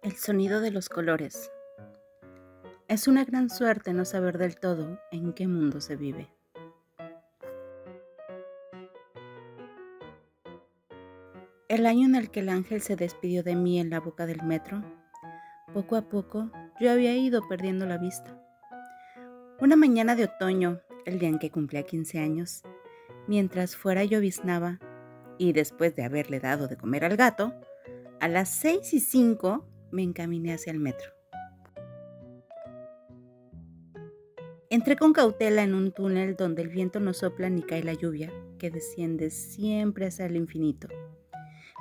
El sonido de los colores. Es una gran suerte no saber del todo en qué mundo se vive. El año en el que el ángel se despidió de mí en la boca del metro, poco a poco yo había ido perdiendo la vista. Una mañana de otoño, el día en que cumplía 15 años, mientras fuera lloviznaba y después de haberle dado de comer al gato, a las 6:05 me encaminé hacia el metro. Entré con cautela en un túnel donde el viento no sopla ni cae la lluvia, que desciende siempre hacia el infinito,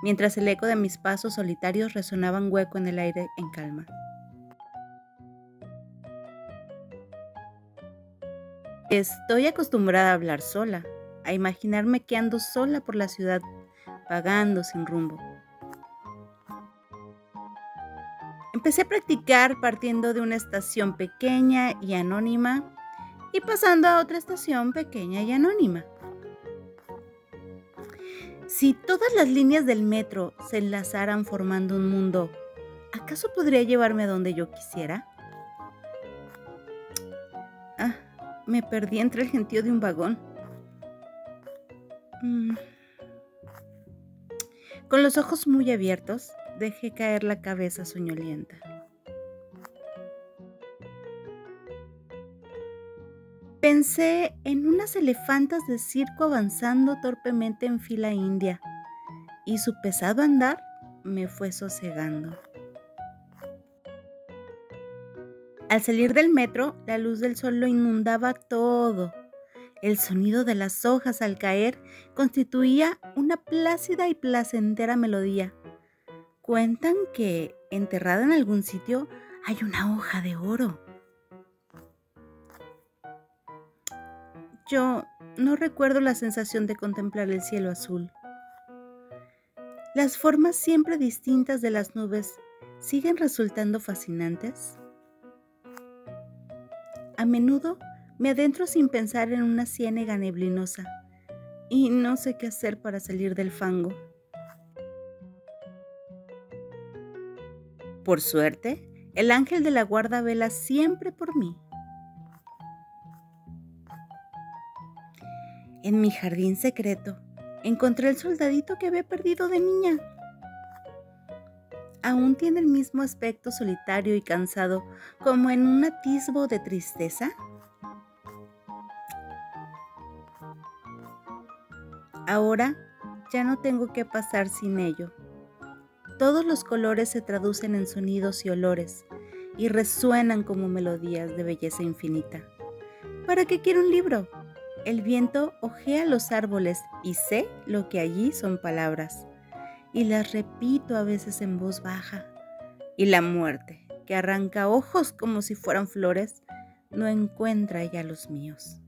mientras el eco de mis pasos solitarios resonaban hueco en el aire en calma. Estoy acostumbrada a hablar sola, a imaginarme que ando sola por la ciudad, vagando sin rumbo. Empecé a practicar partiendo de una estación pequeña y anónima y pasando a otra estación pequeña y anónima. Si todas las líneas del metro se enlazaran formando un mundo, ¿acaso podría llevarme a donde yo quisiera? Me perdí entre el gentío de un vagón. Con los ojos muy abiertos, dejé caer la cabeza soñolienta. Pensé en unas elefantas de circo avanzando torpemente en fila india, y su pesado andar me fue sosegando. Al salir del metro, la luz del sol lo inundaba todo. El sonido de las hojas al caer constituía una plácida y placentera melodía. Cuentan que, enterrada en algún sitio, hay una hoja de oro. Yo no recuerdo la sensación de contemplar el cielo azul. ¿Las formas siempre distintas de las nubes siguen resultando fascinantes? A menudo me adentro sin pensar en una ciénaga neblinosa y no sé qué hacer para salir del fango. Por suerte, el ángel de la guarda vela siempre por mí. En mi jardín secreto encontré el soldadito que había perdido de niña. ¿Aún tiene el mismo aspecto solitario y cansado como en un atisbo de tristeza? Ahora ya no tengo que pasar sin ello. Todos los colores se traducen en sonidos y olores y resuenan como melodías de belleza infinita. ¿Para qué quiero un libro? El viento hojea los árboles y sé lo que allí son palabras, y las repito a veces en voz baja. Y la muerte, que arranca ojos como si fueran flores, no encuentra ya los míos.